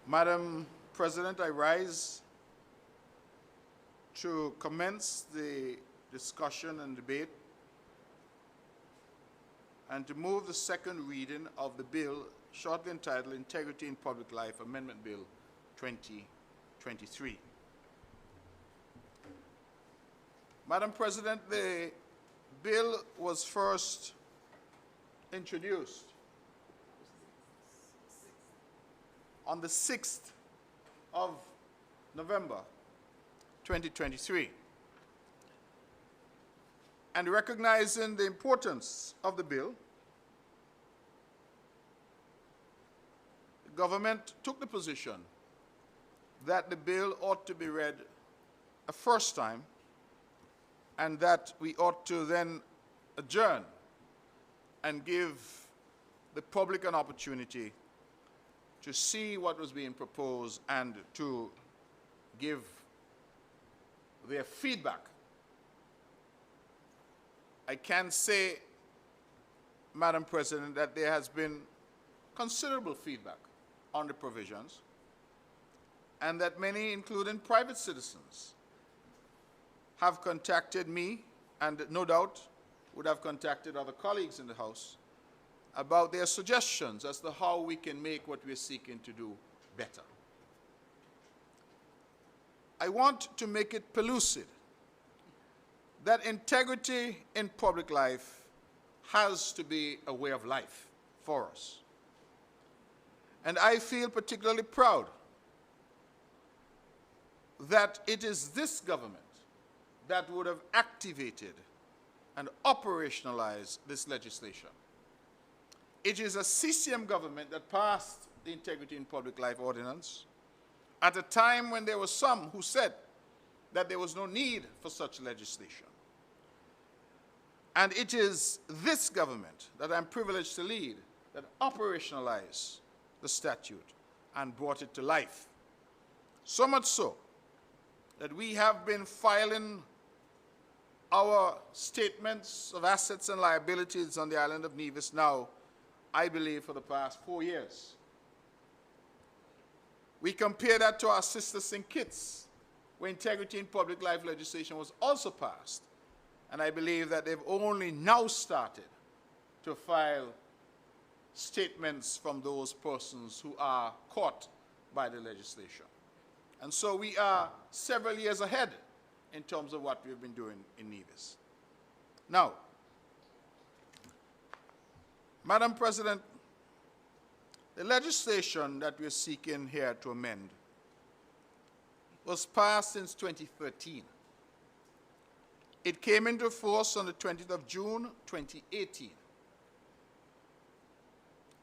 Madam President, I rise to commence the discussion and debate and to move the second reading of the bill shortly entitled Integrity in Public Life Amendment Bill 2023. Madam President, the bill was first introduced on the 6th of November 2023. And recognizing the importance of the bill, the government took the position that the bill ought to be read a first time and that we ought to then adjourn and give the public an opportunity to see what was being proposed and to give their feedback. I can say, Madam President, that there has been considerable feedback on the provisions and that many, including private citizens, have contacted me and no doubt would have contacted other colleagues in the House about their suggestions as to how we can make what we're seeking to do better. I want to make it pellucid that integrity in public life has to be a way of life for us. And I feel particularly proud that it is this government that would have activated and operationalized this legislation. It is a CCM government that passed the Integrity in Public Life Ordinance at a time when there were some who said that there was no need for such legislation. And it is this government that I'm privileged to lead that operationalized the statute and brought it to life. So much so that we have been filing our statements of assets and liabilities on the island of Nevis now, I believe, for the past 4 years. We compare that to our sister St. Kitts, where integrity in public life legislation was also passed. And I believe that they've only now started to file statements from those persons who are caught by the legislation. And so we are several years ahead in terms of what we've been doing in Nevis. Now, Madam President, the legislation that we're seeking here to amend was passed since 2013. It came into force on the 20th of June, 2018.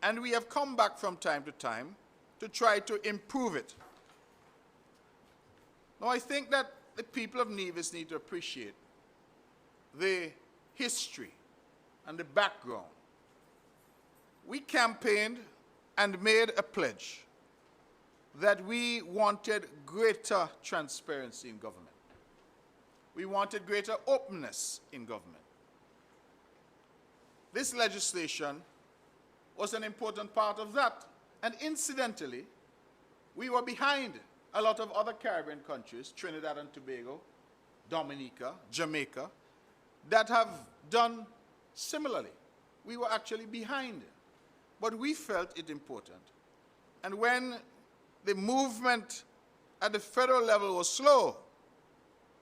And we have come back from time to time to try to improve it. Now, I think that the people of Nevis need to appreciate the history and the background. We campaigned and made a pledge that we wanted greater transparency in government. We wanted greater openness in government. This legislation was an important part of that. And incidentally, we were behind a lot of other Caribbean countries, Trinidad and Tobago, Dominica, Jamaica, that have done similarly. We were actually behind. But we felt it important. And when the movement at the federal level was slow,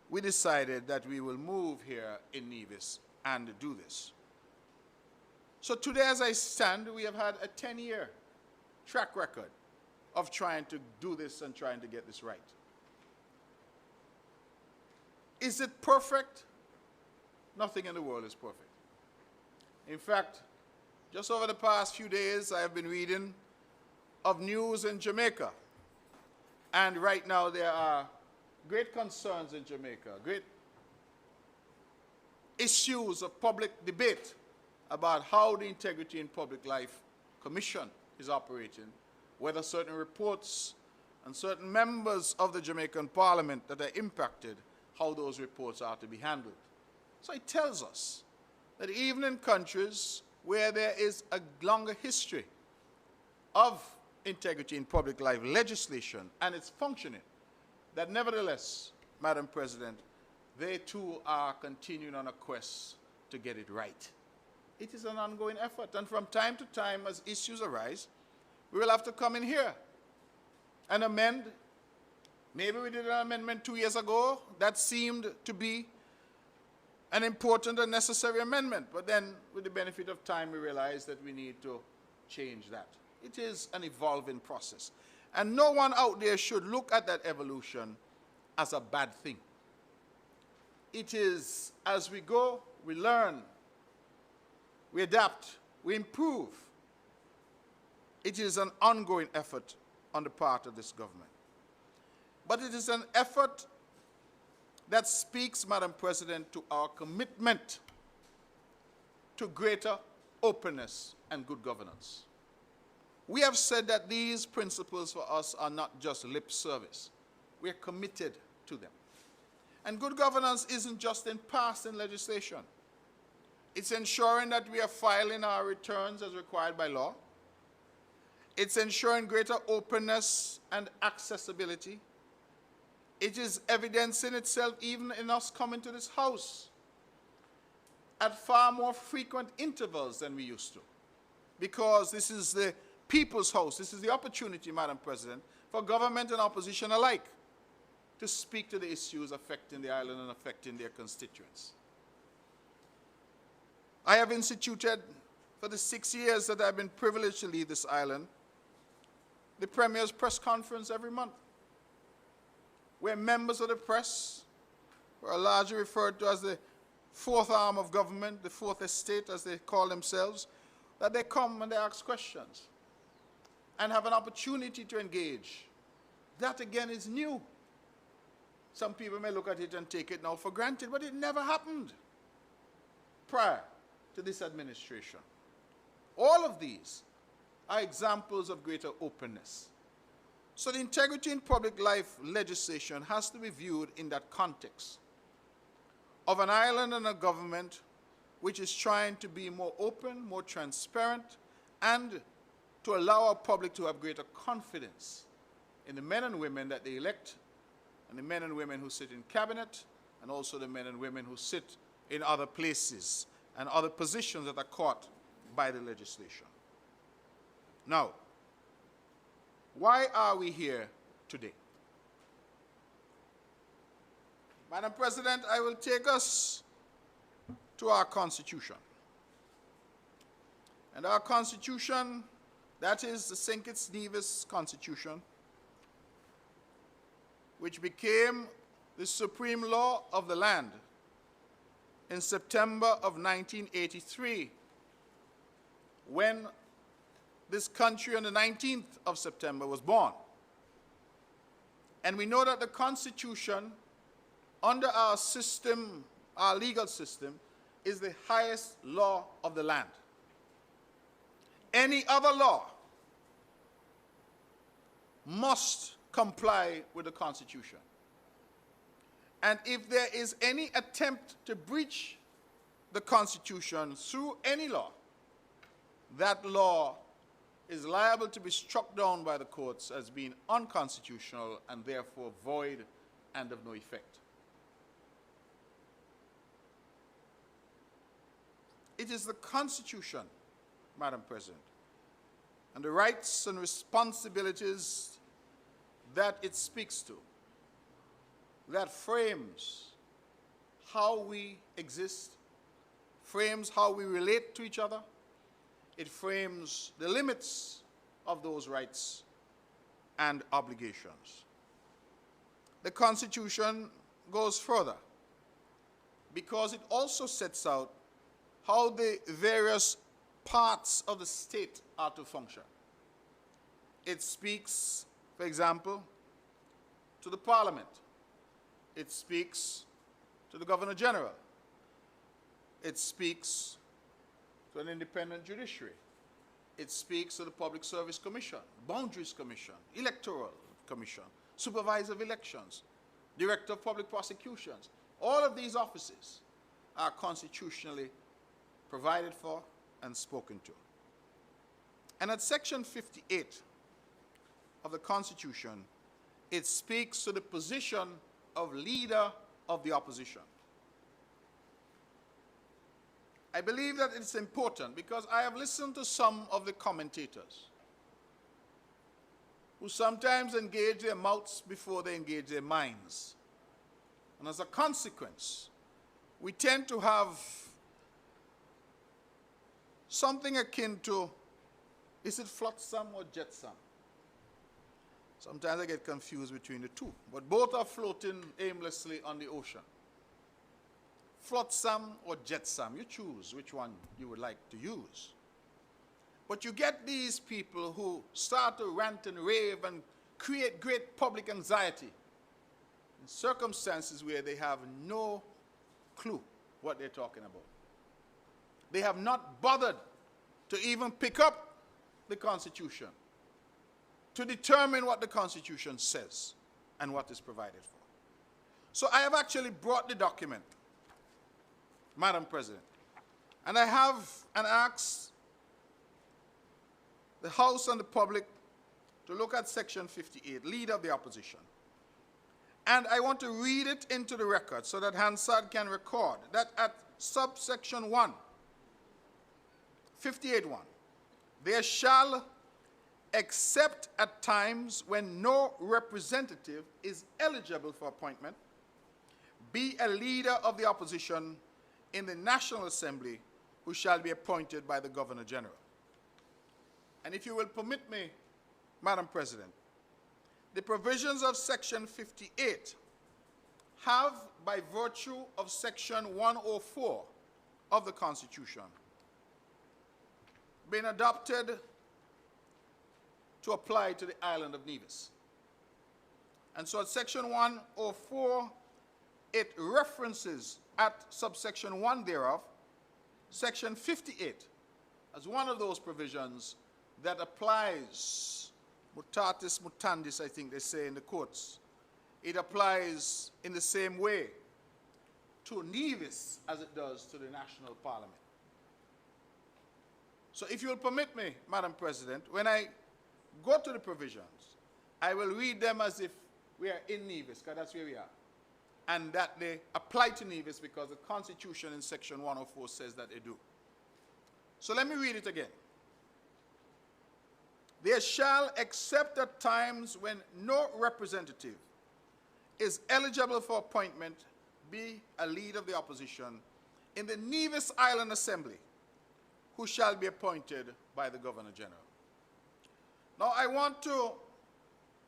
we decided that we will move here in Nevis and do this. So today, as I stand, we have had a 10-year track record of trying to do this and trying to get this right. Is it perfect? Nothing in the world is perfect. In fact, just over the past few days, I have been reading of news in Jamaica. And right now, there are great concerns in Jamaica, great issues of public debate about how the Integrity in Public Life Commission is operating, whether certain reports and certain members of the Jamaican Parliament that are impacted, how those reports are to be handled. So it tells us that even in countries where there is a longer history of integrity in public life legislation and its functioning, that nevertheless, Madam President, they too are continuing on a quest to get it right. It is an ongoing effort, and from time to time, as issues arise, we will have to come in here and amend. Maybe we did an amendment 2 years ago that seemed to be an important and necessary amendment, but then with the benefit of time, we realize that we need to change that. It is an evolving process, and no one out there should look at that evolution as a bad thing. It is, as we go, we learn, we adapt, we improve. It is an ongoing effort on the part of this government. But it is an effort that speaks, Madam President, to our commitment to greater openness and good governance. We have said that these principles for us are not just lip service. We are committed to them. And good governance isn't just in passing legislation. It's ensuring that we are filing our returns as required by law. It's ensuring greater openness and accessibility. It is evidencing itself even in us coming to this house at far more frequent intervals than we used to. Because this is the people's house. This is the opportunity, Madam President, for government and opposition alike to speak to the issues affecting the island and affecting their constituents. I have instituted, for the 6 years that I've been privileged to lead this island, the Premier's press conference every month, where members of the press, who are largely referred to as the fourth arm of government, the fourth estate as they call themselves, that they come and they ask questions and have an opportunity to engage. That again is new. Some people may look at it and take it now for granted, but it never happened prior to this administration. All of these are examples of greater openness. So the integrity in public life legislation has to be viewed in that context of an island and a government which is trying to be more open, more transparent, and to allow our public to have greater confidence in the men and women that they elect, and the men and women who sit in cabinet, and also the men and women who sit in other places and other positions that are caught by the legislation. Now, why are we here today? Madam President, I will take us to our Constitution. And our Constitution, that is the St. Kitts Nevis Constitution, which became the supreme law of the land in September of 1983, when this country on the 19th of September was born. And we know that the Constitution, under our system, our legal system, is the highest law of the land. Any other law must comply with the Constitution. And if there is any attempt to breach the Constitution through any law, that law is liable to be struck down by the courts as being unconstitutional and therefore void and of no effect. It is the Constitution, Madam President, and the rights and responsibilities that it speaks to that frames how we exist, frames how we relate to each other. It frames the limits of those rights and obligations. The Constitution goes further because it also sets out how the various parts of the state are to function. It speaks, for example, to the Parliament. It speaks to the Governor General. It speaks to an independent judiciary. It speaks to the Public Service Commission, Boundaries Commission, Electoral Commission, Supervisor of Elections, Director of Public Prosecutions. All of these offices are constitutionally provided for and spoken to. And at Section 58 of the Constitution, it speaks to the position of leader of the opposition. I believe that it's important because I have listened to some of the commentators who sometimes engage their mouths before they engage their minds. And as a consequence, we tend to have something akin to, is it flotsam or jetsam? Sometimes I get confused between the two, but both are floating aimlessly on the ocean. Flotsam or jetsam, you choose which one you would like to use. But you get these people who start to rant and rave and create great public anxiety in circumstances where they have no clue what they're talking about. They have not bothered to even pick up the Constitution to determine what the Constitution says and what is provided for. So I have actually brought the document, Madam President, and I have asked the House and the public to look at Section 58, Leader of the Opposition. And I want to read it into the record so that Hansard can record that at subsection 1, 58.1, there shall, except at times when no representative is eligible for appointment, be a leader of the opposition in the National Assembly who shall be appointed by the Governor General. And if you will permit me, Madam President, the provisions of Section 58 have, by virtue of Section 104 of the Constitution, been adopted to apply to the island of Nevis. And so at Section 104, it references at subsection 1 thereof, Section 58, as one of those provisions that applies, mutatis mutandis, I think they say in the courts. It applies in the same way to Nevis as it does to the National Parliament. So if you'll permit me, Madam President, when I go to the provisions, I will read them as if we are in Nevis, because that's where we are. And that they apply to Nevis because the Constitution in Section 104 says that they do. So let me read it again. There shall, except at times when no representative is eligible for appointment, be a leader of the opposition in the Nevis Island Assembly, who shall be appointed by the Governor General. Now, I want to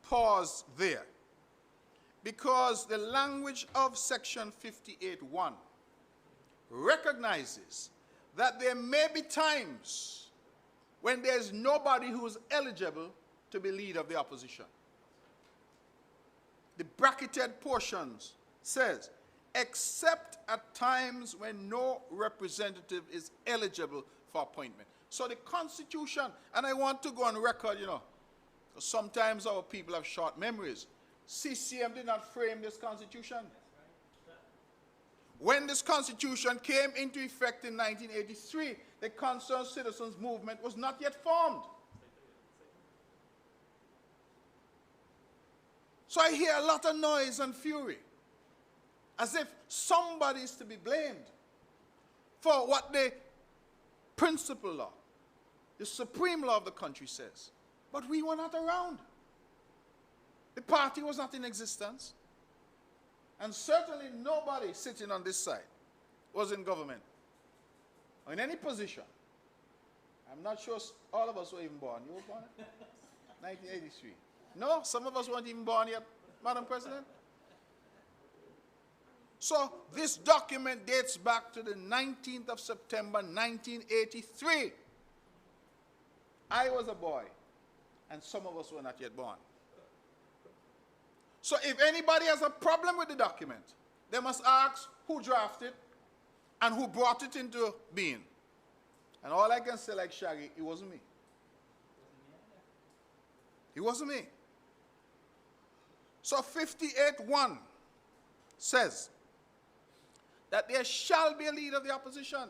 pause there because the language of Section 58.1 recognizes that there may be times when there's nobody who is eligible to be leader of the opposition. The bracketed portions says, except at times when no representative is eligible for appointment. So the Constitution, and I want to go on record, you know, sometimes our people have short memories. CCM did not frame this Constitution. When this Constitution came into effect in 1983, the Concerned Citizens Movement was not yet formed. So I hear a lot of noise and fury, as if somebody is to be blamed for what the principal law, the supreme law of the country says. But we were not around. The party was not in existence. And certainly nobody sitting on this side was in government or in any position. I'm not sure all of us were even born. You were born in 1983. No, some of us weren't even born yet, Madam President. So this document dates back to the 19th of September, 1983. I was a boy, and some of us were not yet born. So if anybody has a problem with the document, they must ask who drafted and who brought it into being. And all I can say, like Shaggy, it wasn't me. It wasn't me. So 58.1 says that there shall be a leader of the opposition,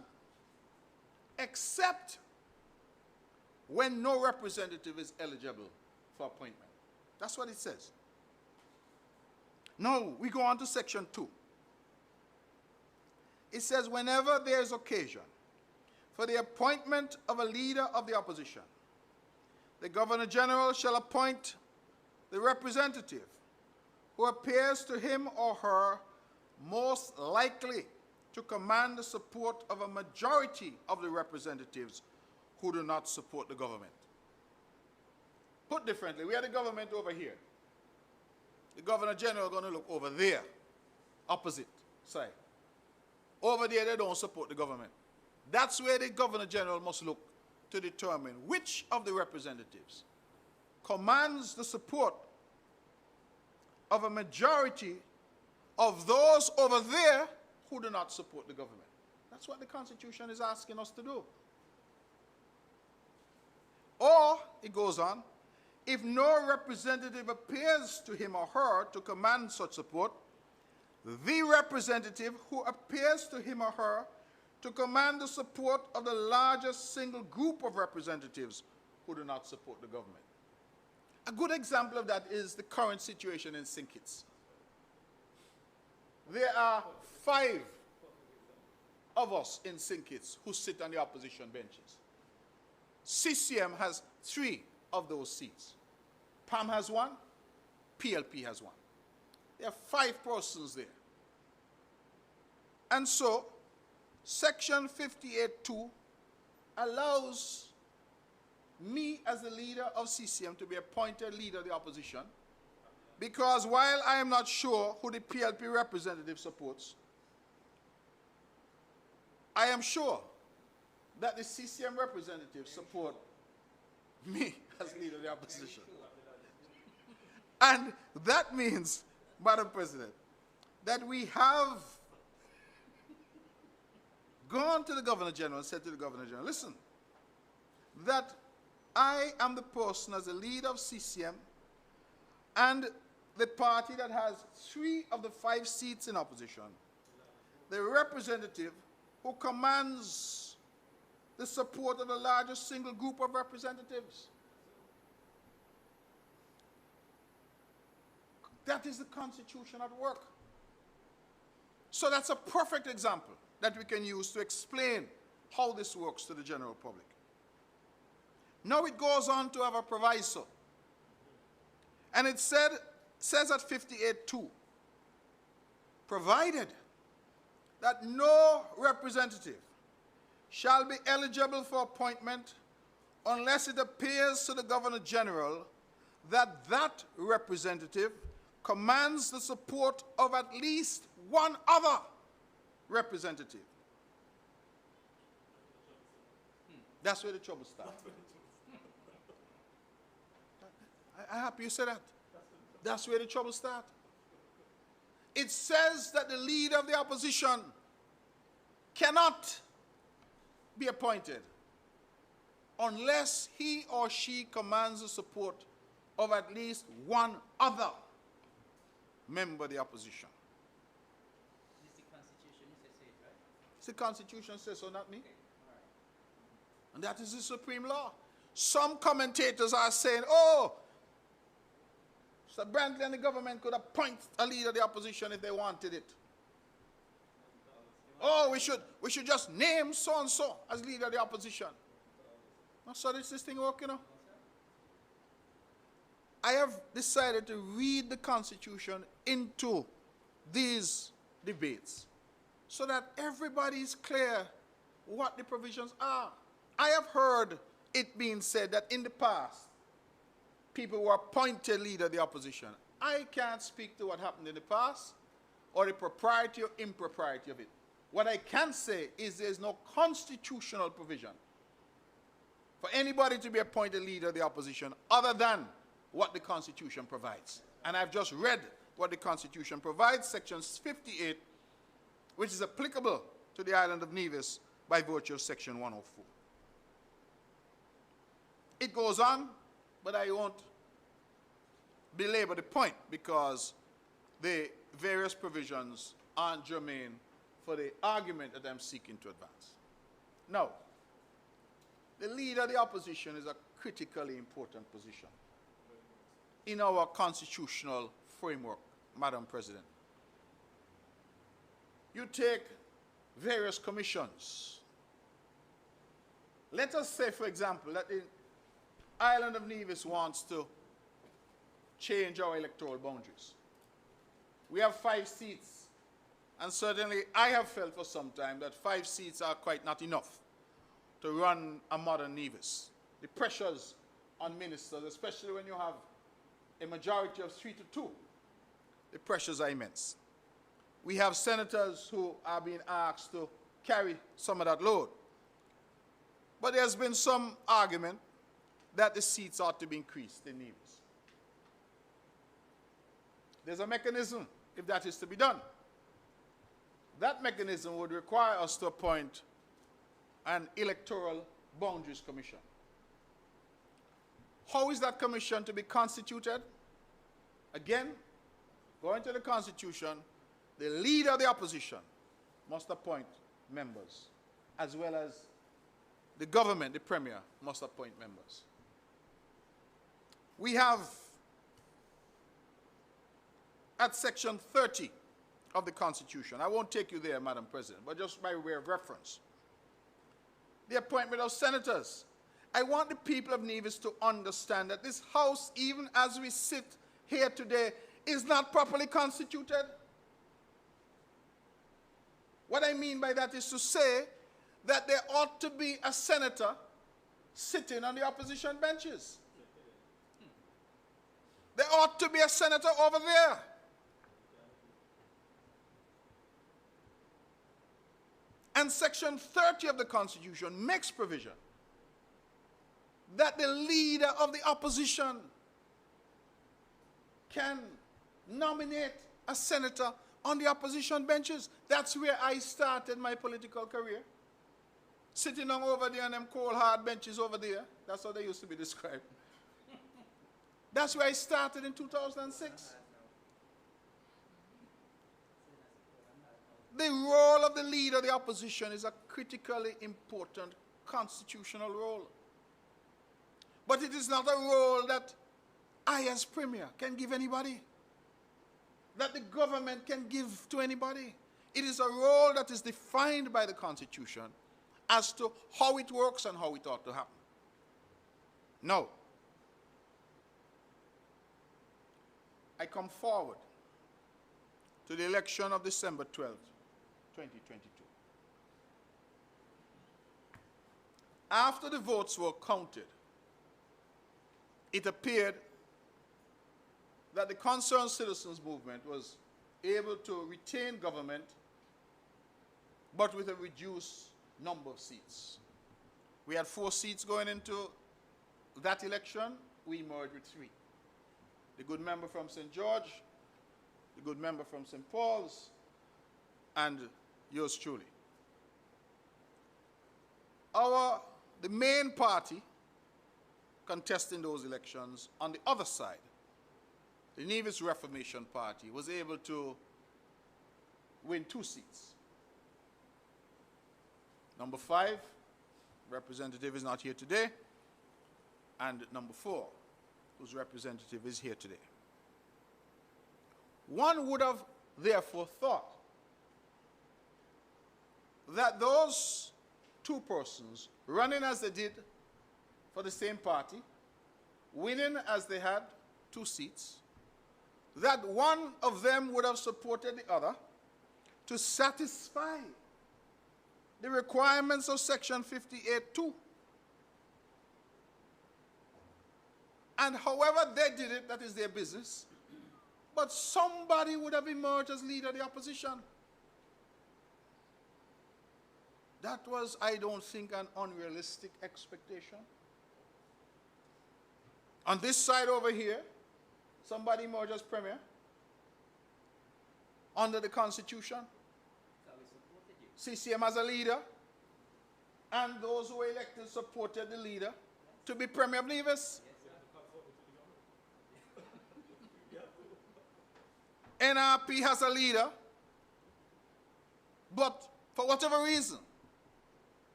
except when no representative is eligible for appointment. That's what it says. Now, we go on to section 2. It says, whenever there is occasion for the appointment of a leader of the opposition, the Governor General shall appoint the representative who appears to him or her most likely to command the support of a majority of the representatives who do not support the government. Put differently, we have the government over here. The Governor General is going to look over there, opposite side. Over there, they don't support the government. That's where the Governor General must look to determine which of the representatives commands the support of a majority of those over there who do not support the government. That's what the Constitution is asking us to do. Or, it goes on, if no representative appears to him or her to command such support, the representative who appears to him or her to command the support of the largest single group of representatives who do not support the government. A good example of that is the current situation in St. Kitts. There are 5 of us in St. Kitts who sit on the opposition benches. CCM has 3 of those seats. PAM has 1, PLP has 1. There are 5 persons there. And so, Section 58.2 allows me as the leader of CCM to be appointed leader of the opposition, because while I am not sure who the PLP representative supports, I am sure that the CCM representatives support me as leader of the opposition. And that means, Madam President, that we have gone to the Governor General and said to the Governor General, listen, that I am the person as the leader of CCM and the party that has 3 of the 5 seats in opposition, the representative who commands the support of the largest single group of representatives. That is the Constitution at work. So that's a perfect example that we can use to explain how this works to the general public. Now it goes on to have a proviso. And it says at 58.2, provided that no representative shall be eligible for appointment unless it appears to the Governor General that that representative commands the support of at least one other representative. That's where the trouble starts. I'm happy you said that. That's where the trouble starts. It says that the leader of the opposition cannot be appointed unless he or she commands the support of at least one other member of the opposition. It's the Constitution, you say it, right? It's the Constitution says so, not me. Okay. All right. And that is the supreme law. Some commentators are saying, oh, so Brantley and the government could appoint a leader of the opposition if they wanted it. Oh, we should just name so-and-so as leader of the opposition. So this thing work, you know. I have decided to read the Constitution into these debates so that everybody is clear what the provisions are. I have heard it being said that in the past, people were appointed leader of the opposition. I can't speak to what happened in the past or the propriety or impropriety of it. What I can say is there's no constitutional provision for anybody to be appointed leader of the opposition other than what the Constitution provides. And I've just read what the Constitution provides, Section 58, which is applicable to the island of Nevis by virtue of Section 104. It goes on, but I won't belabor the point because the various provisions aren't germane for the argument that I'm seeking to advance. Now, the leader of the opposition is a critically important position. in our constitutional framework, Madam President. You take various commissions. Let us say, for example, that the island of Nevis wants to change our electoral boundaries. We have 5 seats, and certainly I have felt for some time that 5 seats are quite not enough to run a modern Nevis. The pressures on ministers, especially when you have a majority of 3 to 2, the pressures are immense. We have senators who are being asked to carry some of that load. But there's been some argument that the seats ought to be increased in Nevis. There's a mechanism if that is to be done. That mechanism would require us to appoint an electoral boundaries commission. How is that commission to be constituted? Again, going to the Constitution, the leader of the opposition must appoint members, as well as the government, the premier, must appoint members. We have, at section 30 of the Constitution, I won't take you there, Madam President, but just by way of reference, the appointment of senators. I want the people of Nevis to understand that this House, even as we sit here today, is not properly constituted. What I mean by that is to say that there ought to be a senator sitting on the opposition benches. There ought to be a senator over there. And section 30 of the Constitution makes provision that the leader of the opposition can nominate a senator on the opposition benches. That's where I started my political career. Sitting on over there on them cold hard benches over there. That's how they used to be described. That's where I started in 2006. The role of the leader of the opposition is a critically important constitutional role. But it is not a role that I as Premier can give anybody, that the government can give to anybody. It is a role that is defined by the Constitution as to how it works and how it ought to happen. Now, I come forward to the election of December 12th, 2022. After the votes were counted, it appeared that the Concerned Citizens Movement was able to retain government, but with a reduced number of seats. We had 4 seats going into that election. We emerged with 3. The good member from St. George, the good member from St. Paul's, and yours truly. The main party contesting those elections on the other side, the Nevis Reformation Party, was able to win 2 seats. Number 5, representative is not here today, and number 4, whose representative is here today. One would have therefore thought that those 2 persons, running as they did for the same party, winning as they had 2 seats, that one of them would have supported the other to satisfy the requirements of section 58(2). And however they did it, that is their business. But somebody would have emerged as leader of the opposition. That was, I don't think, an unrealistic expectation. On this side over here, somebody emerged as Premier under the Constitution. CCM as a leader, and those who were elected supported the leader to be Premier of Nevis. NRP has a leader, but for whatever reason,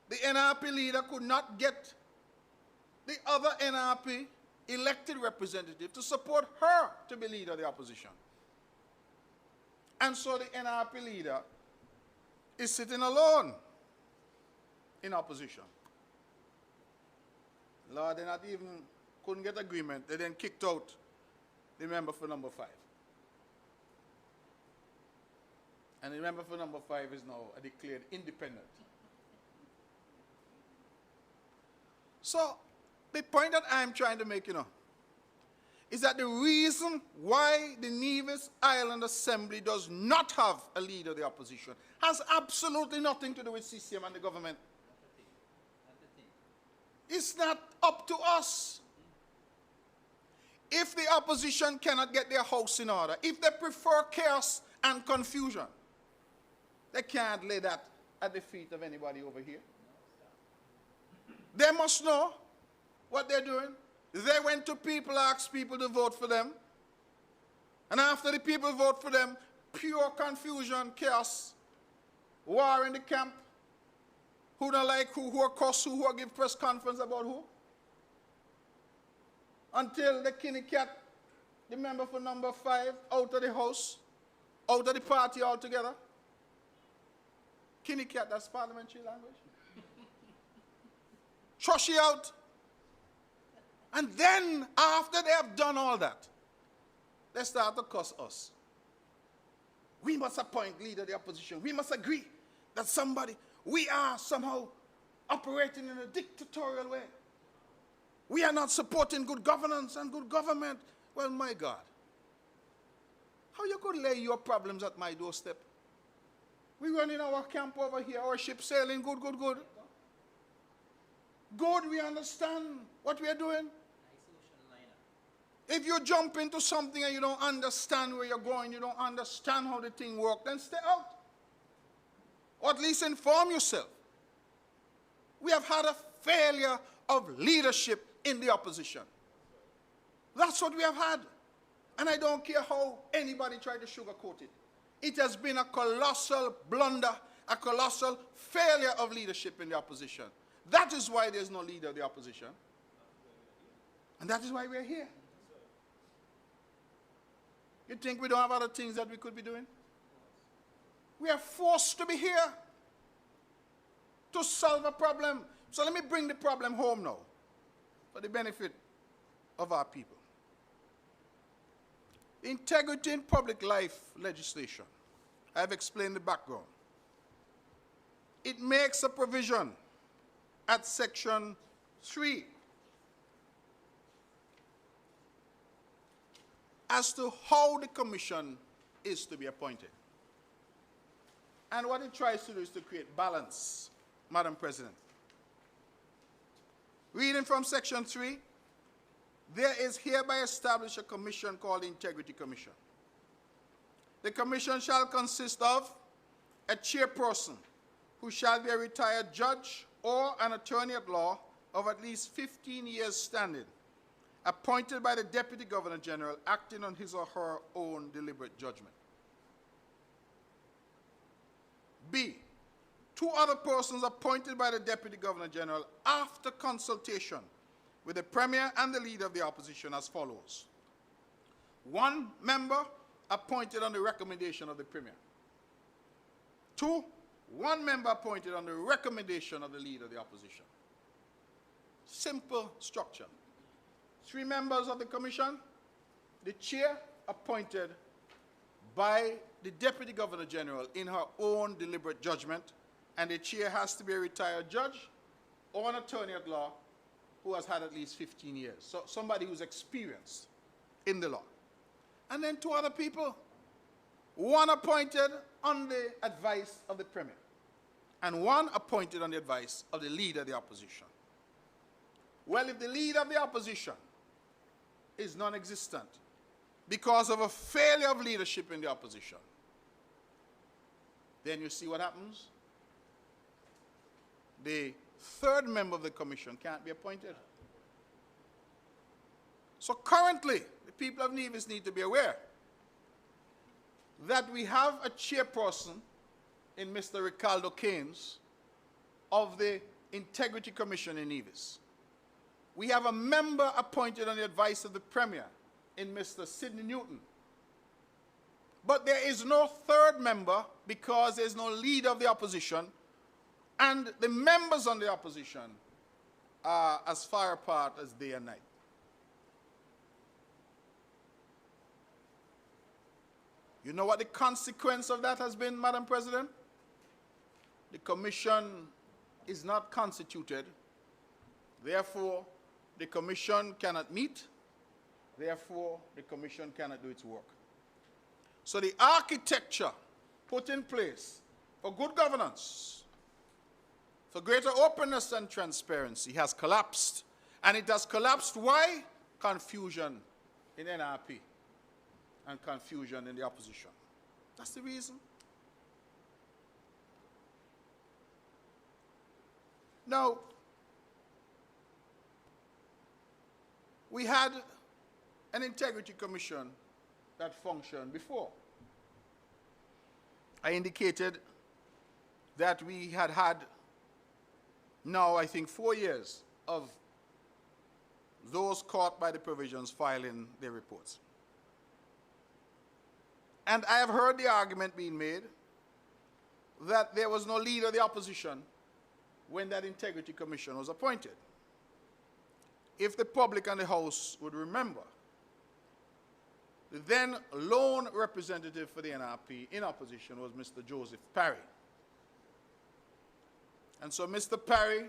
the NRP leader could not get the other NRP elected representative to support her to be leader of the opposition. And so the NRP leader is sitting alone in opposition. Lord, they not even couldn't get agreement. They then kicked out the member for number 5. And the member for number 5 is now declared independent. So, the point that I'm trying to make, is that the reason why the Nevis Island Assembly does not have a leader of the opposition has absolutely nothing to do with CCM and the government. It's not up to us. If the opposition cannot get their house in order, if they prefer chaos and confusion, they can't lay that at the feet of anybody over here. They must know what they're doing. They went to people, asked people to vote for them. And after the people vote for them, pure confusion, chaos, war in the camp. Who don't like who are cuss who are give press conference about who. Until the Kinney Cat, the member for number 5, out of the house, out of the party altogether. Kinney Cat, that's parliamentary language. Thrush you out. And then, after they have done all that, they start to cuss us. We must appoint leader of the opposition. We must agree that we are somehow operating in a dictatorial way. We are not supporting good governance and good government. Well, my God, how you could lay your problems at my doorstep? We run in our camp over here, our ship sailing, good. Good, we understand what we are doing. If you jump into something and you don't understand where you're going, you don't understand how the thing works, then stay out. Or at least inform yourself. We have had a failure of leadership in the opposition. That's what we have had. And I don't care how anybody tried to sugarcoat it. It has been a colossal blunder, a colossal failure of leadership in the opposition. That is why there's no leader of the opposition. And that is why we're here. You think we don't have other things that we could be doing? We are forced to be here to solve a problem. So let me bring the problem home now for the benefit of our people. Integrity in public life legislation. I have explained the background. It makes a provision at section 3 as to how the commission is to be appointed. And what it tries to do is to create balance, Madam President. Reading from section 3, there is hereby established a commission called the Integrity Commission. The commission shall consist of a chairperson who shall be a retired judge or an attorney at law of at least 15 years standing, appointed by the Deputy Governor General, acting on his or her own deliberate judgment. B, 2 other persons appointed by the Deputy Governor General after consultation with the Premier and the Leader of the Opposition as follows. 1 member appointed on the recommendation of the Premier. 2, 1 member appointed on the recommendation of the Leader of the Opposition. Simple structure. 3 members of the Commission, the Chair appointed by the Deputy Governor General in her own deliberate judgment, and the Chair has to be a retired judge or an attorney at law who has had at least 15 years. So somebody who's experienced in the law. And then 2 other people, 1 appointed on the advice of the Premier, and 1 appointed on the advice of the Leader of the Opposition. Well, if the Leader of the Opposition is non-existent because of a failure of leadership in the opposition, then you see what happens. The 3rd member of the commission can't be appointed. So currently, the people of Nevis need to be aware that we have a chairperson in Mr. Ricardo Keynes of the Integrity Commission in Nevis. We have a member appointed on the advice of the Premier in Mr. Sidney Newton. But there is no third member because there is no leader of the opposition, and the members on the opposition are as far apart as day and night. You know what the consequence of that has been, Madam President? The commission is not constituted. Therefore, the commission cannot meet. Therefore, the commission cannot do its work. So the architecture put in place for good governance, for greater openness and transparency has collapsed. And it has collapsed. Why? Confusion in NRP and confusion in the opposition. That's the reason. Now, we had an integrity commission that functioned before. I indicated that we had now, I think, 4 years of those caught by the provisions filing their reports. And I have heard the argument being made that there was no leader of the opposition when that integrity commission was appointed. If the public and the House would remember, the then lone representative for the NRP in opposition was Mr. Joseph Parry. And so Mr. Parry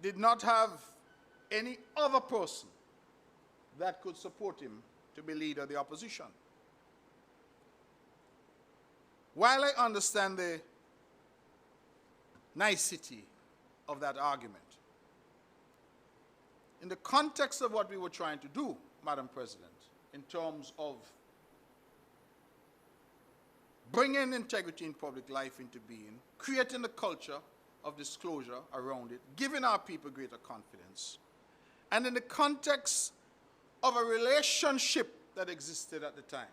did not have any other person that could support him to be leader of the opposition. While I understand the nicety of that argument, in the context of what we were trying to do, Madam President, in terms of bringing integrity in public life into being, creating the culture of disclosure around it, giving our people greater confidence, and in the context of a relationship that existed at the time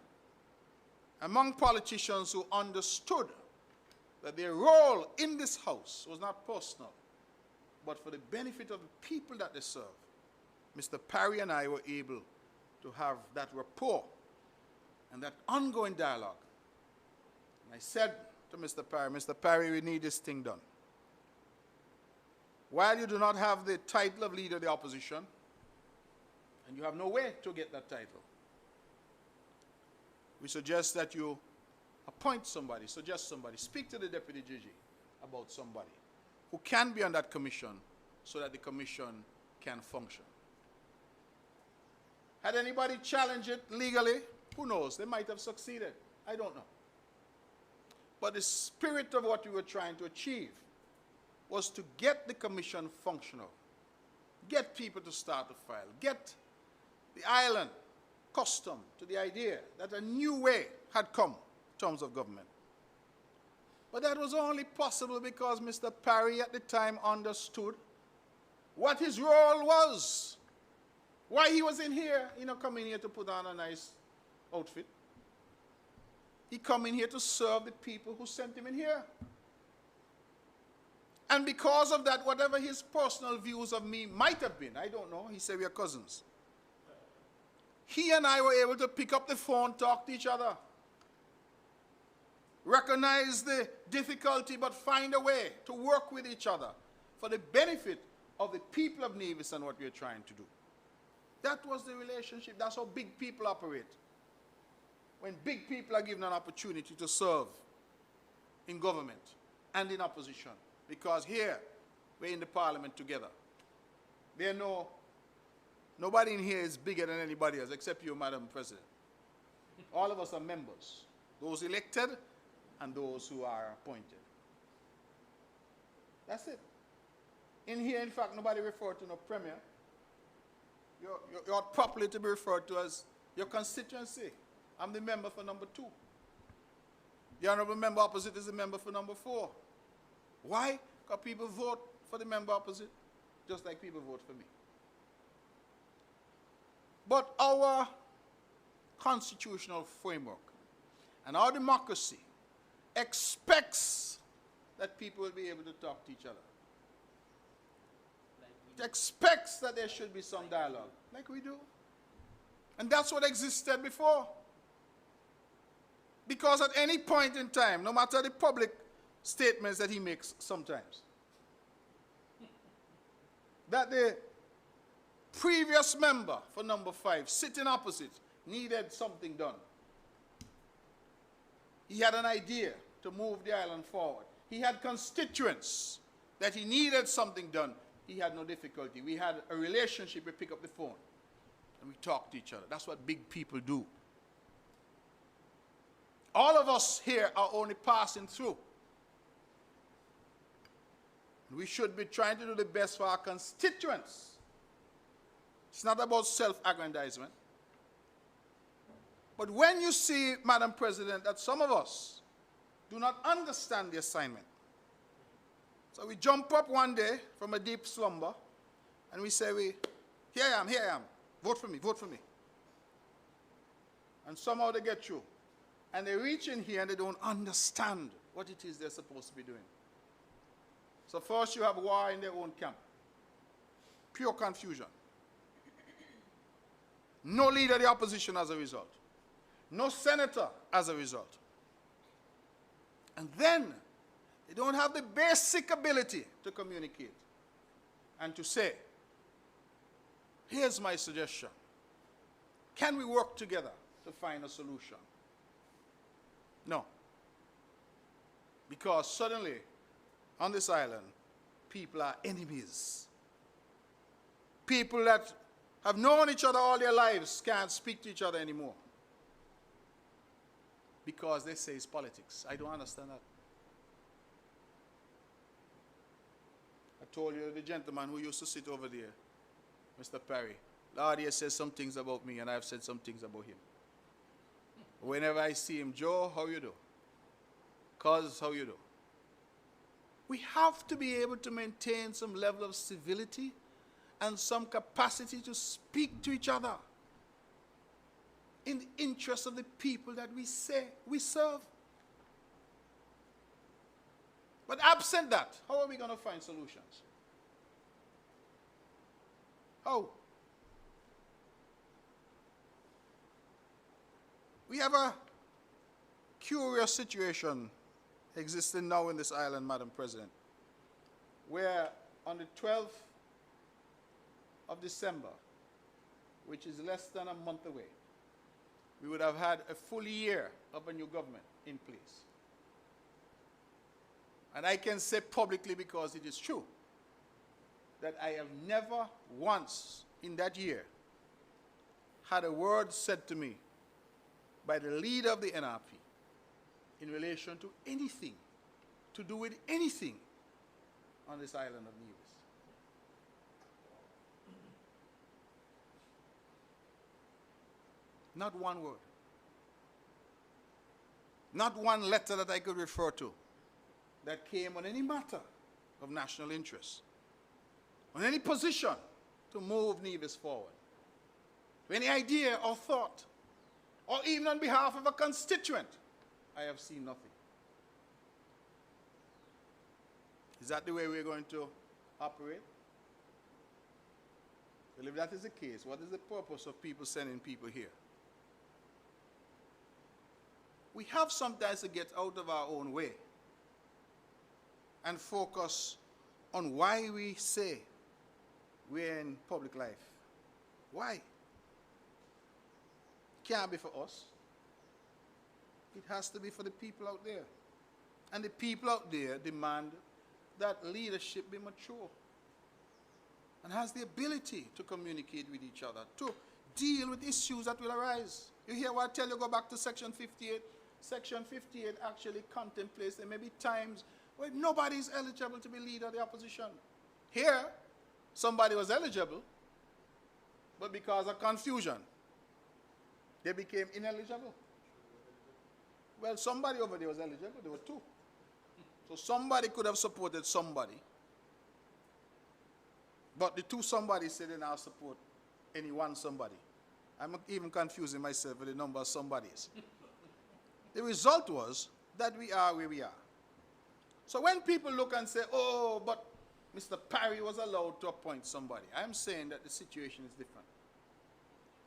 among politicians who understood that their role in this House was not personal, but for the benefit of the people that they serve, Mr. Parry and I were able to have that rapport and that ongoing dialogue. And I said to Mr. Parry, we need this thing done. While you do not have the title of leader of the opposition, and you have no way to get that title, we suggest that you appoint somebody, suggest somebody, speak to the Deputy GG about somebody who can be on that commission so that the commission can function. Had anybody challenged it legally? Who knows? They might have succeeded. I don't know. But the spirit of what we were trying to achieve was to get the commission functional, get people to start to file, get the island accustomed to the idea that a new way had come in terms of government. But that was only possible because Mr. Parry at the time understood what his role was. Why he was in here, coming here to put on a nice outfit. He come in here to serve the people who sent him in here. And because of that, whatever his personal views of me might have been, I don't know, he said we are cousins. He and I were able to pick up the phone, talk to each other, recognize the difficulty, but find a way to work with each other for the benefit of the people of Nevis and what we are trying to do. That was the relationship. That's how big people operate. When big people are given an opportunity to serve in government and in opposition. Because here, we're in the parliament together. Nobody in here is bigger than anybody else, except you, Madam President. All of us are members. Those elected and those who are appointed. That's it. In here, in fact, nobody referred to no premier. You ought properly to be referred to as your constituency. I'm the member for number 2. The honorable member opposite is the member for number 4. Why? Because people vote for the member opposite, just like people vote for me. But our constitutional framework and our democracy expects that people will be able to talk to each other. expects that there should be some dialogue, like we do. And that's what existed before. Because at any point in time, no matter the public statements that he makes sometimes, that the previous member for number 5, sitting opposite, needed something done. He had an idea to move the island forward. He had constituents that he needed something done. He had no difficulty. We had a relationship. We pick up the phone and we talk to each other. That's what big people do. All of us here are only passing through. We should be trying to do the best for our constituents. It's not about self-aggrandizement. But when you see, Madam President, that some of us do not understand the assignment, so we jump up one day from a deep slumber and we say, here I am, vote for me, vote for me. And somehow they get through. And they reach in here and they don't understand what it is they're supposed to be doing. So first you have war in their own camp. Pure confusion. No leader of the opposition as a result. No senator as a result. And then they don't have the basic ability to communicate and to say, here's my suggestion. Can we work together to find a solution? No. Because suddenly, on this island, people are enemies. People that have known each other all their lives can't speak to each other anymore. Because they say it's politics. I don't understand that. I told you the gentleman who used to sit over there, Mr. Perry, Lord, he says some things about me and I've said some things about him. Whenever I see him, Joe, how you do? Cuz, how you do? We have to be able to maintain some level of civility and some capacity to speak to each other in the interest of the people that we say we serve. But absent that, how are we going to find solutions? How? We have a curious situation existing now in this island, Madam President, where on the 12th of December, which is less than a month away, we would have had a full year of a new government in place. And I can say publicly, because it is true, that I have never once in that year had a word said to me by the leader of the NRP in relation to anything to do with anything on this island of Nevis. Not one word. Not one letter that I could refer to that came on any matter of national interest, on any position to move Nevis forward, any idea or thought, or even on behalf of a constituent. I have seen nothing. Is that the way we're going to operate? Well, if that is the case, what is the purpose of people sending people here? We have sometimes to get out of our own way and focus on why we say we're in public life. Why? It can't be for us. It has to be for the people out there. And the people out there demand that leadership be mature and has the ability to communicate with each other, to deal with issues that will arise. You hear what I tell you, go back to Section 58. Section 58 actually contemplates there may be times where nobody is eligible to be leader of the opposition. Here, somebody was eligible, but because of confusion, they became ineligible. Well, somebody over there was eligible. There were two. So somebody could have supported somebody. But the two somebodies said they now support any one somebody. I'm even confusing myself with the number of somebodies. The result was that we are where we are. So when people look and say, oh, but Mr. Parry was allowed to appoint somebody. I'm saying that the situation is different.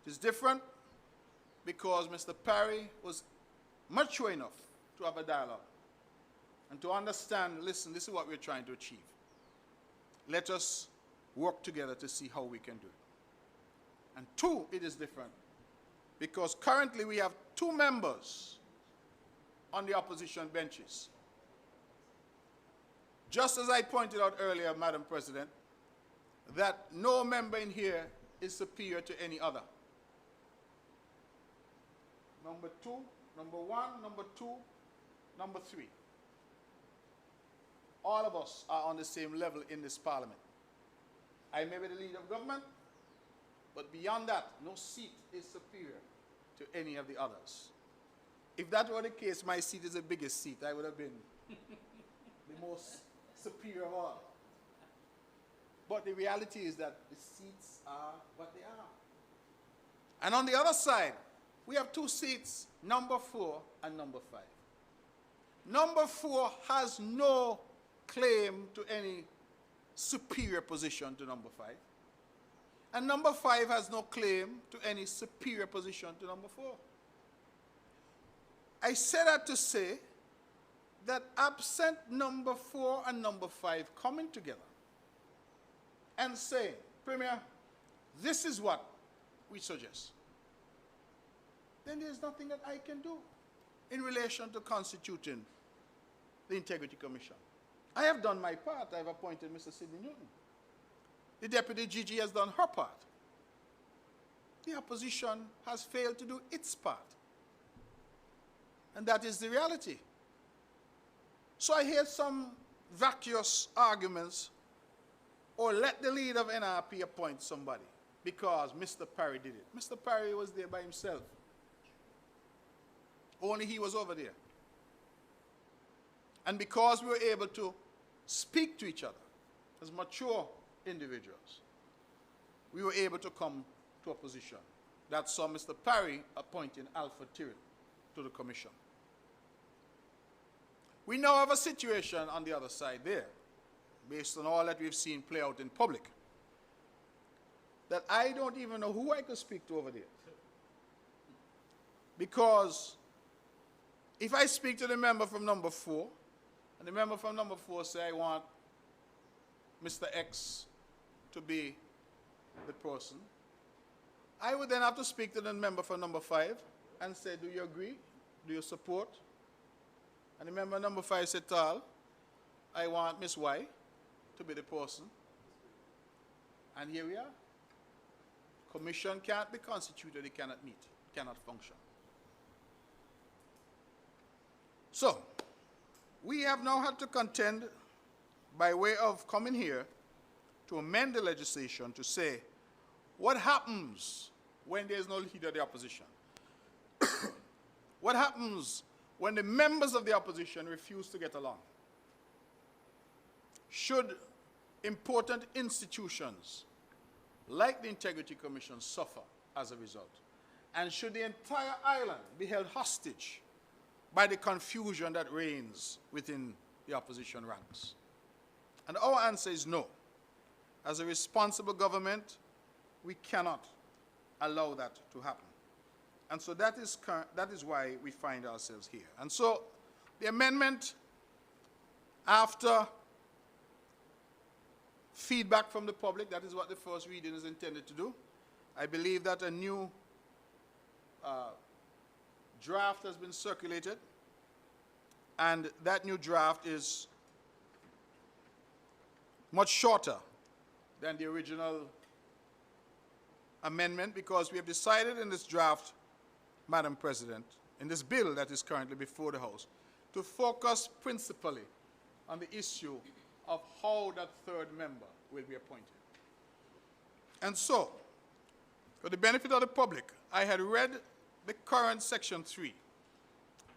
It is different because Mr. Parry was mature enough to have a dialogue and to understand, listen, this is what we're trying to achieve. Let us work together to see how we can do it. And two, it is different because currently we have two members on the opposition benches. Just as I pointed out earlier, Madam President, that no member in here is superior to any other. Number two, number one, number two, number three. All of us are on the same level in this parliament. I may be the leader of government, but beyond that, no seat is superior to any of the others. If that were the case, my seat is the biggest seat. I would have been the most superior of all. But the reality is that the seats are what they are. And on the other side, we have two seats, number 4 and number 5. Number 4 has no claim to any superior position to number 5. And number 5 has no claim to any superior position to number 4. I say that to say that absent number 4 and number 5 coming together and saying, Premier, this is what we suggest, then there's nothing that I can do in relation to constituting the Integrity Commission. I have done my part. I have appointed Mr. Sidney Newton. The Deputy GG has done her part. The opposition has failed to do its part. And that is the reality. So I hear some vacuous arguments, or let the leader of NRP appoint somebody because Mr. Parry did it. Mr. Parry was there by himself. Only he was over there. And because we were able to speak to each other as mature individuals, we were able to come to a position that saw Mr. Parry appointing Alfred Tyrrell to the commission. We now have a situation on the other side there, based on all that we've seen play out in public, that I don't even know who I could speak to over there. Because if I speak to the member from number 4, and the member from number 4 say, I want Mr. X to be the person, I would then have to speak to the member from number 5 and say, do you agree? Do you support? And the member number 5 said, Tal, I want Miss Y to be the person. And here we are. Commission can't be constituted, it cannot meet, cannot function. So, we have now had to contend by way of coming here to amend the legislation to say, what happens when there is no leader of the opposition? What happens when the members of the opposition refuse to get along? Should important institutions like the Integrity Commission suffer as a result? And should the entire island be held hostage by the confusion that reigns within the opposition ranks? And our answer is no. As a responsible government, we cannot allow that to happen. And so that is why we find ourselves here. And so the amendment, after feedback from the public, that is what the first reading is intended to do. I believe that a new draft has been circulated, and that new draft is much shorter than the original amendment, because we have decided in this draft, Madam President, in this bill that is currently before the House, to focus principally on the issue of how that third member will be appointed. And so, for the benefit of the public, I had read the current Section 3,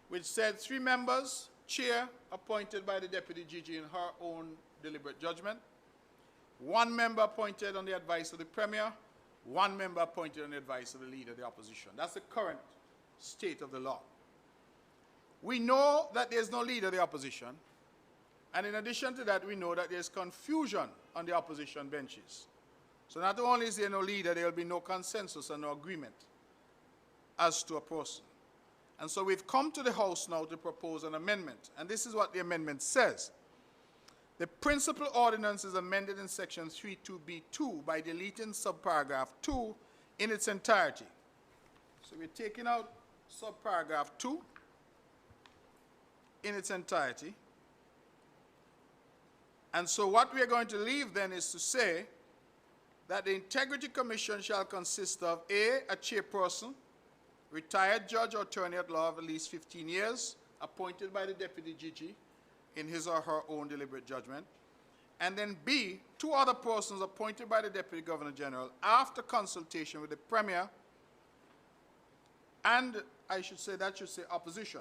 which said 3 members, chair appointed by the Deputy GG in her own deliberate judgment, 1 member appointed on the advice of the Premier, 1 member appointed on the advice of the Leader of the Opposition. That's the current state of the law. We know that there's no Leader of the Opposition, And in addition to that, we know that there's confusion on the opposition benches. So not only is there no leader, there will be no consensus and no agreement as to a person. And so we've come to the House now to propose an amendment. And this is what the amendment says. The principal ordinance is amended in section 32B2 by deleting subparagraph 2 in its entirety. So we're taking out subparagraph 2 in its entirety. And so what we are going to leave then is to say that the Integrity Commission shall consist of A, a chairperson, retired judge or attorney at law of at least 15 years, appointed by the deputy GG in his or her own deliberate judgment, and then B, 2 other persons appointed by the Deputy Governor General after consultation with the Premier, and I should say that should say opposition.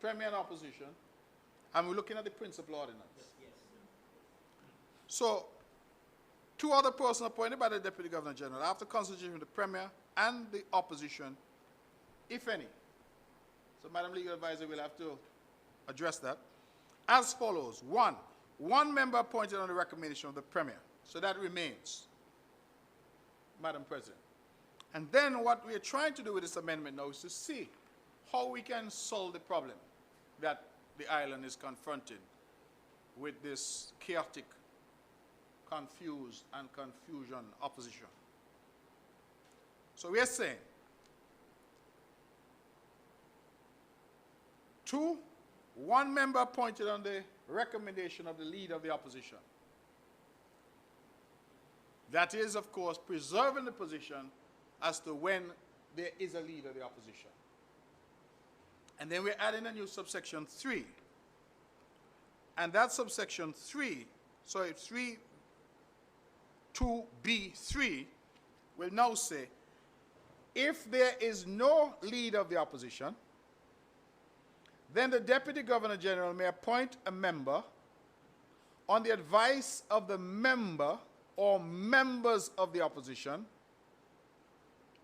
Premier and opposition, and we're looking at the principal ordinance. Yes. So, 2 other persons appointed by the Deputy Governor General after consultation with the Premier and the opposition, if any. So, Madam Legal Advisor will have to address that. As follows. 1, 1 member appointed on the recommendation of the Premier. So that remains, Madam President. And then what we are trying to do with this amendment now is to see how we can solve the problem that the island is confronting with this chaotic, confused, and confusion opposition. So we are saying 2, 1 member appointed on the recommendation of the leader of the opposition. That is, of course, preserving the position as to when there is a leader of the opposition. And then we're adding a new subsection 3. And that subsection 3, sorry, 2B3 will now say, if there is no leader of the opposition, then the Deputy Governor General may appoint a member on the advice of the member or members of the opposition,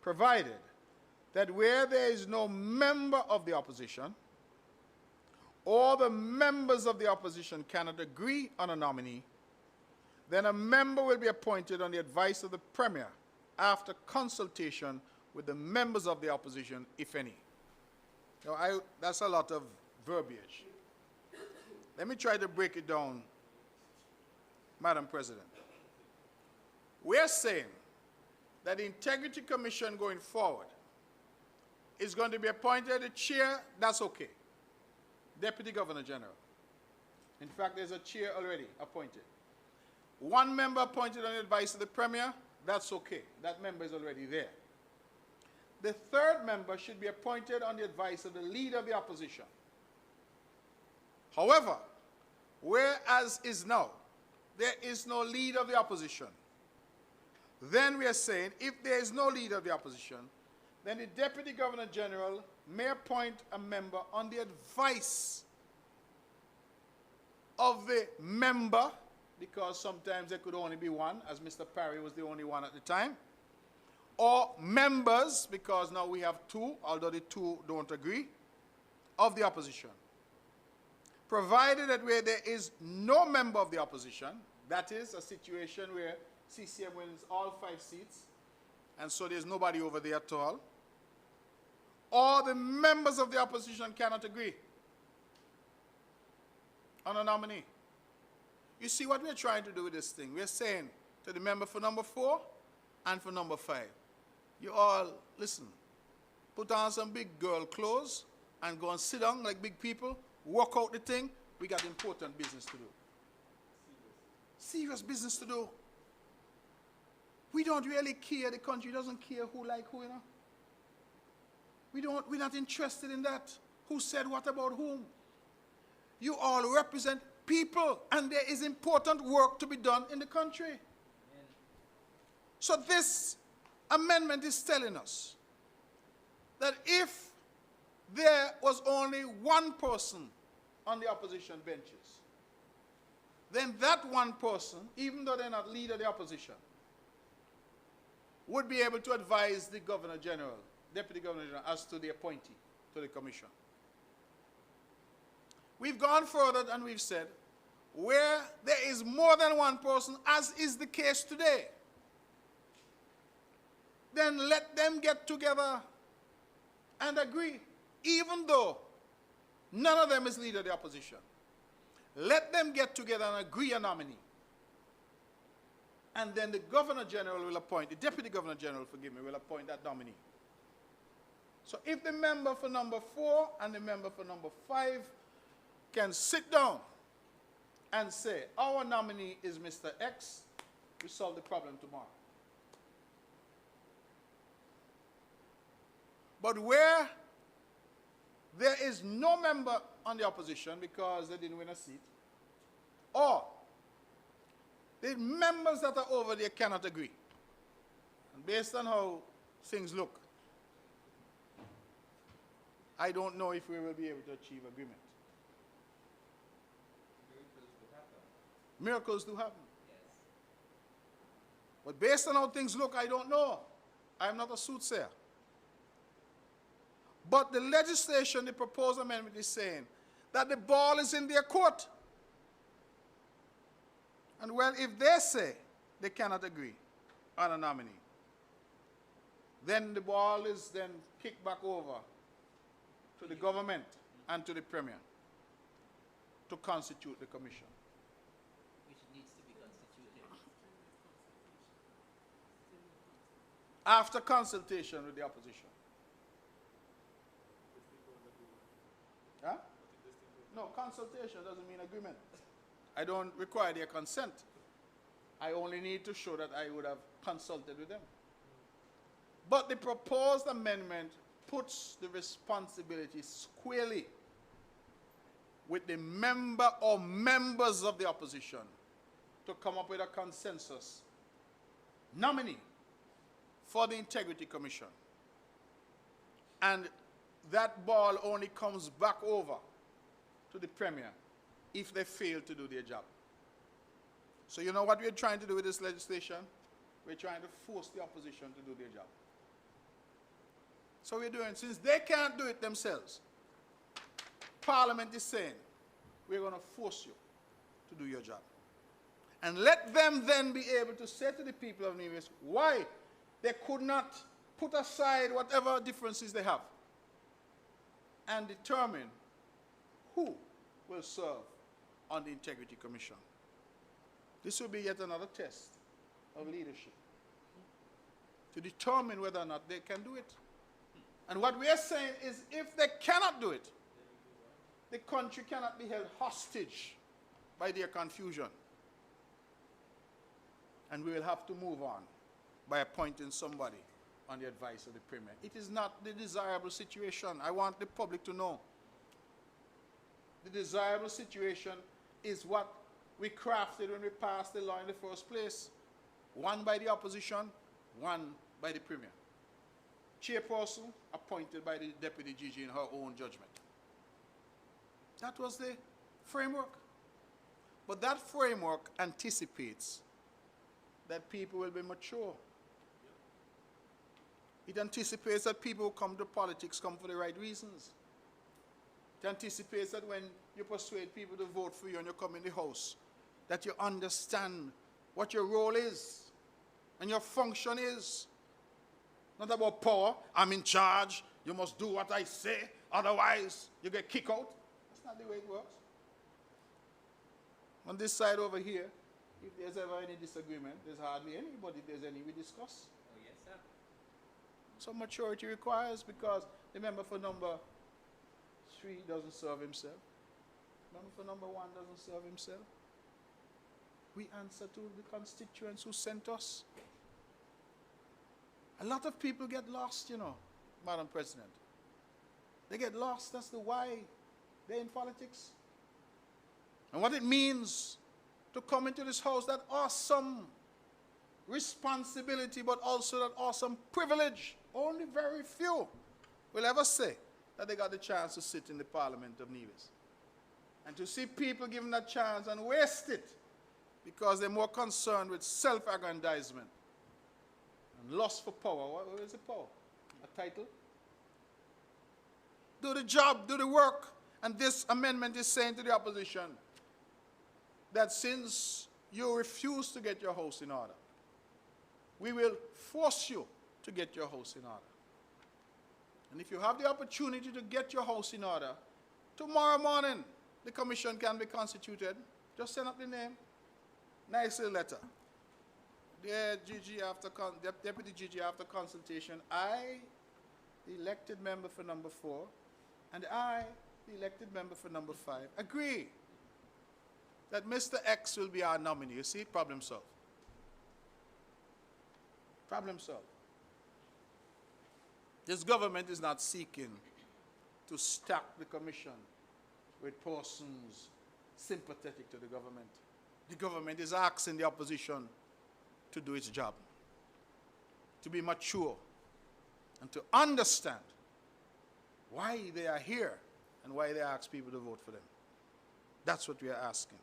provided that where there is no member of the opposition or the members of the opposition cannot agree on a nominee, then a member will be appointed on the advice of the Premier after consultation with the members of the opposition, if any. Now, that's a lot of verbiage. Let me try to break it down, Madam President. We're saying that the Integrity Commission going forward is going to be appointed a chair, that's okay. Deputy Governor General. In fact, there's a chair already appointed. 1 member appointed on the advice of the Premier, that's okay. That member is already there. The 3rd member should be appointed on the advice of the leader of the opposition. However, whereas is now, there is no leader of the opposition. Then we are saying, if there is no leader of the opposition, then the Deputy Governor General may appoint a member on the advice of the member, because sometimes there could only be one, as Mr. Parry was the only one at the time, or members, because now we have 2, although the 2 don't agree, of the opposition. Provided that where there is no member of the opposition, that is a situation where CCM wins all 5 seats, and so there's nobody over there at all, or the members of the opposition cannot agree on a nominee. You see what we're trying to do with this thing? We're saying to the member for number 4 and for number 5, you all, listen, put on some big girl clothes and go and sit down like big people, work out the thing. We got important business to do. Serious business to do. We don't really care. The country doesn't care who like who, you know. We're not interested in that. Who said what about whom? You all represent people, and there is important work to be done in the country. Amen. So this amendment is telling us that if there was only 1 person on the opposition benches, then that 1 person, even though they're not leader of the opposition, would be able to advise the Governor General, Deputy Governor General, as to the appointee to the commission. We've gone further and we've said, where there is more than one person, as is the case today, then let them get together and agree, even though none of them is leader of the opposition. Let them get together and agree a nominee. And then the Governor General will appoint, the Deputy Governor General, will appoint that nominee. So if the member for number 4 and the member for number 5 can sit down and say, our nominee is Mr. X, we solve the problem tomorrow. But where there is no member on the opposition because they didn't win a seat, or the members that are over there cannot agree, and based on how things look, I don't know if we will be able to achieve agreement. Miracles do happen. Yes. But based on how things look, I don't know. I'm not a soothsayer. But the legislation, the proposed amendment is saying that the ball is in their court. And well, if they say they cannot agree on a nominee, then the ball is then kicked back over to the government and to the Premier to constitute the commission. Which needs to be constituted. After consultation with the opposition. Huh? No, consultation doesn't mean agreement. I don't require their consent. I only need to show that I would have consulted with them. But the proposed amendment puts the responsibility squarely with the member or members of the opposition to come up with a consensus nominee for the Integrity Commission. And that ball only comes back over to the Premier if they fail to do their job. So you know what we're trying to do with this legislation? We're trying to force the opposition to do their job. So we're doing, since they can't do it themselves, Parliament is saying, we're going to force you to do your job. And let them then be able to say to the people of Nevis why they could not put aside whatever differences they have and determine who will serve on the Integrity Commission. This will be yet another test of leadership to determine whether or not they can do it. And what we are saying is if they cannot do it, the country cannot be held hostage by their confusion. And we will have to move on by appointing somebody on the advice of the Premier. It is not the desirable situation. I want the public to know. The desirable situation is what we crafted when we passed the law in the first place. One by the opposition, one by the Premier. Chairperson appointed by the Deputy GG in her own judgment. That was the framework. But that framework anticipates that people will be mature. It anticipates that people who come to politics come for the right reasons. It anticipates that when you persuade people to vote for you and you come in the House, that you understand what your role is and your function is. Not about power, I'm in charge, you must do what I say, otherwise you get kicked out. That's not the way it works. On this side over here, if there's ever any disagreement, there's hardly anybody, if there's any, we discuss. Oh, yes, sir. So maturity requires, because the member for number 3 doesn't serve himself. Member for number 1 doesn't serve himself. We answer to the constituents who sent us. A lot of people get lost, you know, Madam President. They get lost. That's the why they're in politics. And what it means to come into this house, that awesome responsibility, but also that awesome privilege. Only very few will ever say that they got the chance to sit in the Parliament of Nevis. And to see people given that chance and waste it because they're more concerned with self-aggrandizement and lust for power. What is the power? A title? Do the job, do the work, And this amendment is saying to the opposition that since you refuse to get your house in order, we will force you to get your house in order. And if you have the opportunity to get your house in order, tomorrow morning the commission can be constituted. Just send up the name. Nice little letter. Dear GG, Deputy GG, after consultation, I, the elected member for number 4, and I, the elected member for number 5, agree that Mr. X will be our nominee. You see, problem solved. Problem solved. This government is not seeking to stack the commission with persons sympathetic to the government. The government is asking the opposition to do its job, to be mature, and to understand why they are here and why they ask people to vote for them. That's what we are asking.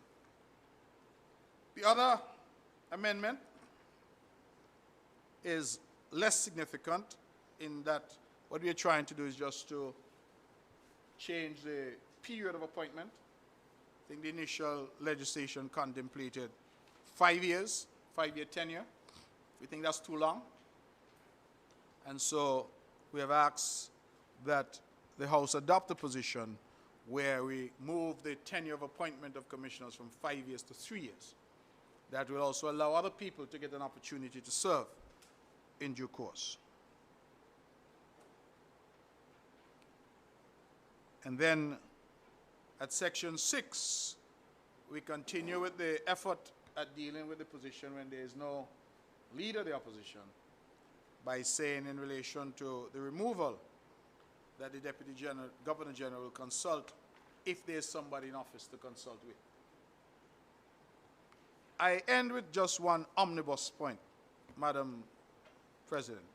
The other amendment is less significant in that what we are trying to do is just to change the period of appointment. I think the initial legislation contemplated 5 years, 5-year tenure. We think that's too long. And so we have asked that the House adopt a position where we move the tenure of appointment of commissioners from 5 years to 3 years. That will also allow other people to get an opportunity to serve in due course. And then at section 6, we continue with the effort at dealing with the position when there is no leader of the opposition by saying in relation to the removal that the Deputy General, Governor General will consult if there is somebody in office to consult with. I end with just one omnibus point, Madam President.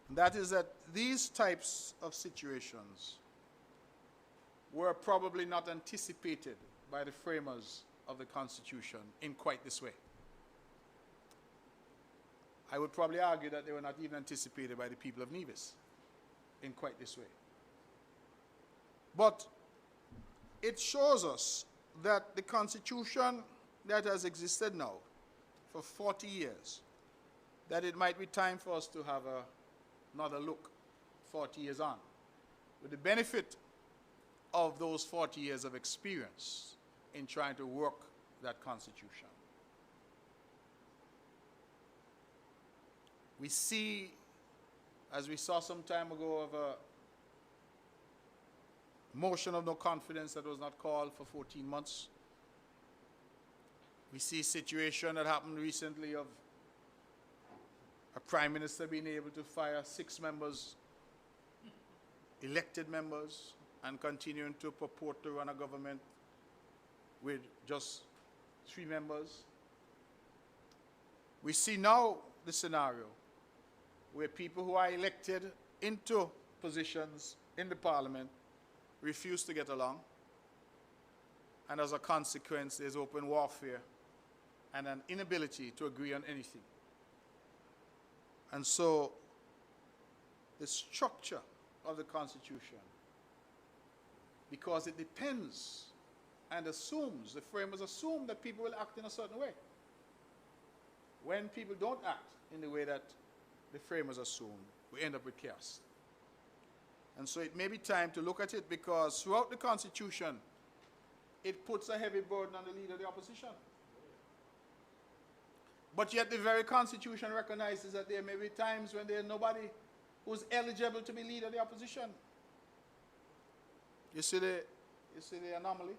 And that is that these types of situations were probably not anticipated by the framers of the Constitution in quite this way. I would probably argue that they were not even anticipated by the people of Nevis in quite this way. But it shows us that the Constitution that has existed now for 40 years, that it might be time for us to have another look 40 years on, with the benefit of those 40 years of experience in trying to work that Constitution. We see, as we saw some time ago, of a motion of no confidence that was not called for 14 months. We see a situation that happened recently of a prime minister being able to fire 6 members, elected members, and continuing to purport to run a government with just 3 members. We see now the scenario where people who are elected into positions in the parliament refuse to get along, and as a consequence there's open warfare and an inability to agree on anything. And so the structure of the Constitution, because it depends and assumes, the framers assume that people will act in a certain way. When people don't act in the way that the framers assume, we end up with chaos. And so it may be time to look at it, because throughout the Constitution, it puts a heavy burden on the leader of the opposition. But yet the very Constitution recognizes that there may be times when there is nobody who's eligible to be leader of the opposition. You see the anomaly?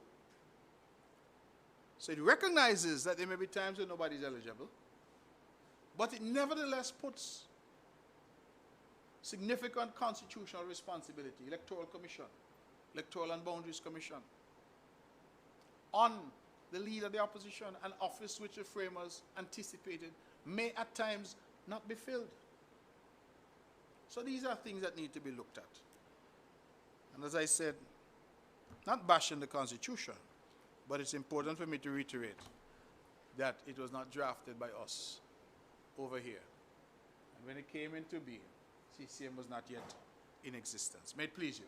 So it recognizes that there may be times when nobody is eligible, but it nevertheless puts significant constitutional responsibility, Electoral Commission, Electoral and Boundaries Commission, on the leader of the opposition, an office which the framers anticipated may at times not be filled. So these are things that need to be looked at. And as I said, not bashing the Constitution, but it's important for me to reiterate that it was not drafted by us over here. And when it came into being, CCM was not yet in existence. May it please you.